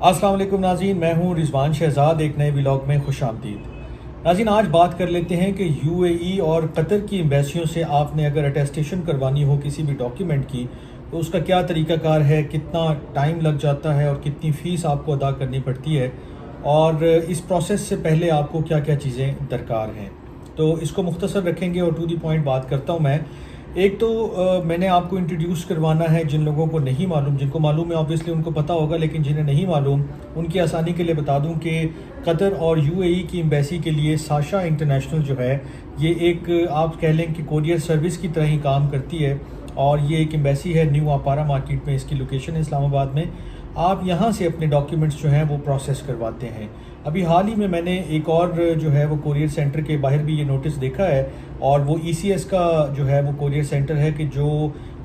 السلام علیکم ناظرین، میں ہوں رضوان شہزاد، ایک نئے ولاگ میں خوش آمدید۔ ناظرین، آج بات کر لیتے ہیں کہ یو اے ای اور قطر کی ایمبیسیوں سے آپ نے اگر اٹیسٹیشن کروانی ہو کسی بھی ڈاکیومنٹ کی تو اس کا کیا طریقہ کار ہے، کتنا ٹائم لگ جاتا ہے اور کتنی فیس آپ کو ادا کرنی پڑتی ہے، اور اس پروسیس سے پہلے آپ کو کیا کیا چیزیں درکار ہیں۔ تو اس کو مختصر رکھیں گے اور ٹو دی پوائنٹ بات کرتا ہوں میں۔ ایک تو میں نے آپ کو انٹروڈیوس کروانا ہے جن لوگوں کو نہیں معلوم، جن کو معلوم ہے آبویسلی ان کو پتہ ہوگا، لیکن جنہیں نہیں معلوم ان کی آسانی کے لیے بتا دوں کہ قطر اور یو اے ای کی ایمبیسی کے لیے ساشا انٹرنیشنل جو ہے یہ ایک آپ کہہ لیں کہ کوریئر سروس کی طرح ہی کام کرتی ہے، اور یہ ایک ایمبیسی ہے نیو اپارا مارکیٹ میں، اس کی لوکیشن ہے اسلام آباد میں۔ آپ یہاں سے اپنے ڈاکیومنٹس جو ہیں وہ پروسیس کرواتے ہیں۔ ابھی حال ہی میں نے ایک اور جو ہے وہ کوریئر سینٹر کے باہر بھی یہ نوٹس دیکھا ہے، اور وہ ای سی ایس کا جو ہے وہ کوریئر سینٹر ہے کہ جو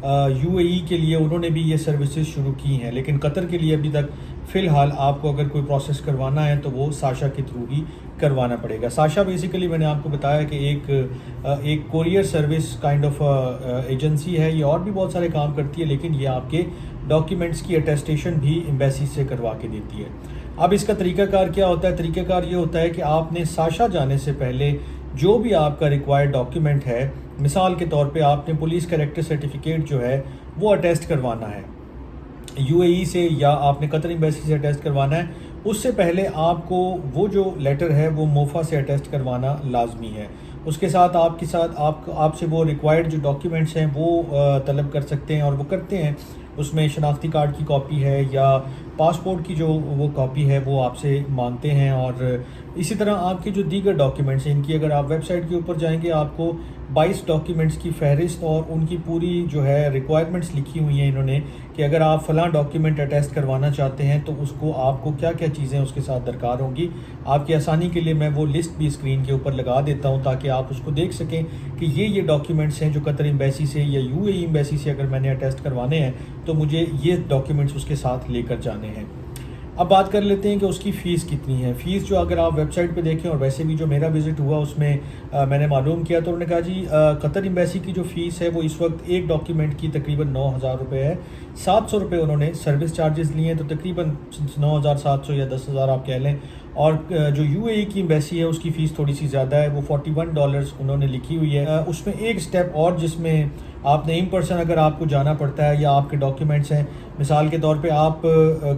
یو اے ای کے لیے انہوں نے بھی یہ سروسز شروع کی ہیں، لیکن قطر کے لیے ابھی تک فی الحال آپ کو اگر کوئی پروسیس کروانا ہے تو وہ ساشا کے تھرو ہی کروانا پڑے گا۔ ساشا بیسیکلی میں نے آپ کو بتایا کہ ایک courier service kind of agency ہے، یہ اور بھی بہت سارے کام کرتی ہے، لیکن یہ آپ کے ڈاکیومنٹس کی اٹیسٹیشن بھی ایمبیسی سے کروا کے دیتی ہے۔ اب اس کا طریقہ کار کیا ہوتا ہے؟ طریقہ کار یہ ہوتا ہے کہ آپ نے ساشا جانے سے پہلے جو بھی آپ کا ریکوائرڈ ڈاکیومنٹ ہے، مثال کے طور پہ آپ نے پولیس کریکٹر سرٹیفکیٹ جو ہے وہ اٹیسٹ کروانا ہے یو اے ای سے، یا آپ نے قطر ایمبیسی سے اٹیسٹ کروانا ہے، اس سے پہلے آپ کو وہ جو لیٹر ہے وہ موفا سے اٹیسٹ کروانا لازمی ہے۔ اس کے ساتھ آپ سے وہ ریکوائرڈ جو ڈاکیومنٹس ہیں وہ طلب کر سکتے ہیں، اور وہ کرتے ہیں۔ اس میں شناختی کارڈ کی کاپی ہے یا پاسپورٹ کی جو وہ کاپی ہے وہ آپ سے مانگتے ہیں، اور اسی طرح آپ کے جو دیگر ڈاکیومنٹس ہیں ان کی اگر آپ ویب سائٹ کے اوپر جائیں گے آپ کو 22 ڈاکیومنٹس کی فہرست اور ان کی پوری جو ہے ریکوائرمنٹس لکھی ہوئی ہیں انہوں نے، کہ اگر آپ فلاں ڈاکیومنٹ اٹیسٹ کروانا چاہتے ہیں تو اس کو آپ کو کیا کیا چیزیں اس کے ساتھ درکار ہوں گی۔ آپ کی آسانی کے لیے میں وہ لسٹ بھی اسکرین کے اوپر لگا دیتا ہوں تاکہ آپ اس کو دیکھ سکیں کہ یہ ڈاکیومنٹس ہیں جو قطر ایمبیسی سے یا یو اے ای ایمبیسی سے اگر میں نے اٹیسٹ کروانے ہیں تو مجھے یہ ڈاکیومنٹس اس کے ساتھ لے کر جانے ہیں۔ اب بات کر لیتے ہیں کہ اس کی فیس کتنی ہے۔ فیس جو اگر آپ ویب سائٹ پہ دیکھیں، اور ویسے بھی جو میرا وزٹ ہوا اس میں میں نے معلوم کیا تو انہوں نے کہا جی قطر ایمبیسی کی جو فیس ہے وہ اس وقت ایک ڈاکیومنٹ کی تقریباً 9,000 روپے ہے۔ 700 روپے انہوں نے سروس چارجز لیے ہیں، تو تقریباً 9,700 یا 10,000 آپ کہہ لیں۔ اور جو یو اے ای کی ایمبیسی ہے اس کی فیس تھوڑی سی زیادہ ہے، وہ $41 انہوں نے لکھی ہوئی ہے۔ اس میں ایک سٹیپ اور جس میں آپ نے ان پرسن اگر آپ کو جانا پڑتا ہے یا آپ کے ڈاکیومنٹس ہیں، مثال کے طور پہ آپ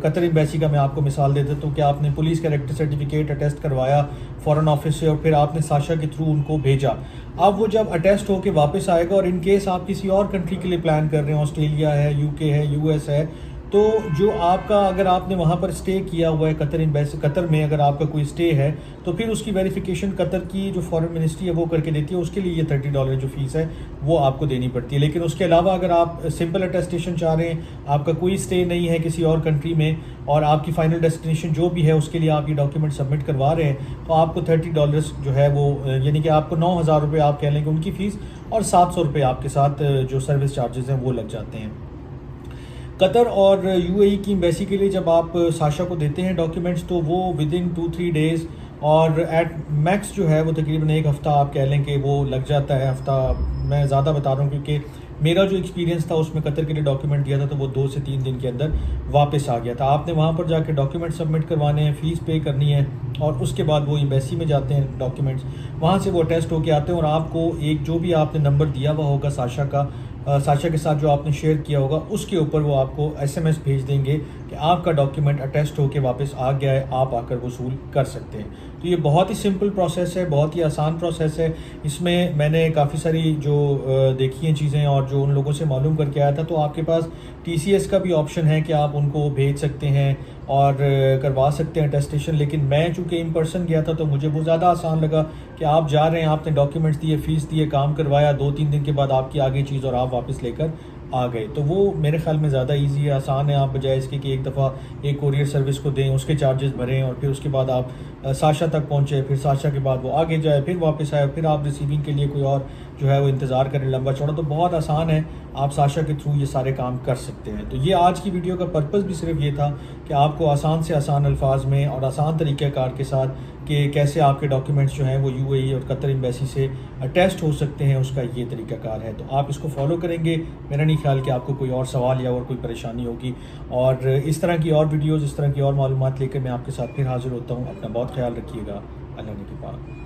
قطر ایمبیسی کا میں آپ کو مثال دے دیتا ہوں کہ آپ نے پولیس کریکٹر سرٹیفکیٹ اٹیسٹ کروایا فورن آفس سے، اور پھر آپ نے ساشا کے تھرو ان کو بھیجا۔ اب وہ جب اٹیسٹ ہو کے واپس آئے گا، اور ان کیس آپ کسی اور کنٹری کے لیے پلان کر رہے ہیں، آسٹریلیا ہے، یو کے ہے، یو ایس ہے، تو جو آپ کا اگر آپ نے وہاں پر اسٹے کیا ہوا ہے قطر میں اگر آپ کا کوئی اسٹے ہے تو پھر اس کی ویریفیکیشن قطر کی جو فارن منسٹری ہے وہ کر کے دیتی ہے، اس کے لیے یہ $30 جو فیس ہے وہ آپ کو دینی پڑتی ہے۔ لیکن اس کے علاوہ اگر آپ سمپل اٹیسٹیشن چاہ رہے ہیں، آپ کا کوئی اسٹے نہیں ہے کسی اور کنٹری میں، اور آپ کی فائنل ڈیسٹینیشن جو بھی ہے اس کے لیے آپ یہ ڈاکیومنٹ سبمٹ کروا رہے ہیں، تو آپ کو $30 جو ہے وہ یعنی کہ آپ کو 9,000 روپے آپ کہہ لیں کہ ان کی فیس، اور 700 روپے آپ کے ساتھ جو سروس چارجز ہیں وہ لگ جاتے ہیں۔ قطر اور یو اے ای کی ایمبیسی کے لیے جب آپ ساشا کو دیتے ہیں ڈاکیومنٹس تو وہ ودن 2-3 ڈیز، اور ایٹ میکس جو ہے وہ تقریباً ایک ہفتہ آپ کہہ لیں کہ وہ لگ جاتا ہے۔ ہفتہ میں زیادہ بتا رہا ہوں کیونکہ میرا جو ایکسپیرینس تھا اس میں قطر کے لیے ڈاکیومنٹ دیا تھا تو وہ 2 سے 3 دن کے اندر واپس آ گیا تھا۔ آپ نے وہاں پر جا کے ڈاکیومنٹ سبمٹ کروانے ہیں، فیس پے کرنی ہے، اور اس کے بعد وہ ایمبیسی میں جاتے ہیں ڈاکیومنٹس، وہاں سے وہ اٹیسٹ ہو کے آتے ہیں، اور آپ کو ایک جو بھی آپ نے نمبر دیا ہوا ہوگا ساشا کے ساتھ جو آپ نے شیئر کیا ہوگا اس کے اوپر وہ آپ کو SMS بھیج دیں گے کہ آپ کا ڈاکیومنٹ اٹیسٹ ہو کے واپس آ گیا ہے، آپ آ کر وصول کر سکتے ہیں۔ تو یہ بہت ہی سمپل پروسیس ہے، بہت ہی آسان پروسیس ہے۔ اس میں نے کافی ساری جو دیکھی ہیں چیزیں اور جو ان لوگوں سے معلوم کر کے آیا تھا، تو آپ کے پاس TCS کا بھی آپشن ہے کہ آپ ان کو بھیج سکتے ہیں اور کروا سکتے ہیں اٹیسٹیشن، لیکن میں چونکہ ان پرسن گیا تھا تو مجھے وہ زیادہ آسان لگا کہ آپ جا رہے ہیں، آپ نے ڈاکیومنٹس دیے، فیس دیے، کام کروایا، 2-3 دن کے بعد آپ کی آگے چیز اور آپ واپس لے کر آ گئے، تو وہ میرے خیال میں زیادہ ایزی ہے، آسان ہے، آپ بجائے اس کے کہ ایک دفعہ ایک کوریئر سروس کو دیں، اس کے چارجز بھریں، اور پھر اس کے بعد آپ ساشا تک پہنچے، پھر ساشا کے بعد وہ آگے جائے، پھر واپس آئے، پھر آپ ریسیونگ کے لیے کوئی اور جو ہے وہ انتظار کریں لمبا چوڑا، تو بہت آسان ہے، آپ ساشا کے تھرو یہ سارے کام کر سکتے ہیں۔ تو یہ آج کی ویڈیو کا پرپس بھی صرف یہ تھا کہ آپ کو آسان سے آسان الفاظ میں اور آسان طریقہ کار کے ساتھ کہ کیسے آپ کے ڈاکیومنٹس جو ہیں وہ یو اے ای اور قطر ایمبیسی سے اٹیسٹ ہو سکتے ہیں، اس کا یہ طریقہ کار ہے۔ تو آپ اس کو فالو کریں گے، میرا نہیں خیال کہ آپ کو کوئی اور سوال یا اور کوئی پریشانی ہوگی۔ اور اس طرح کی اور ویڈیوز، اس طرح کی اور معلومات لے کر میں آپ کے ساتھ پھر حاضر ہوتا ہوں۔ اپنا بہت خیال رکھیے گا۔ اللہ نے کے پاک۔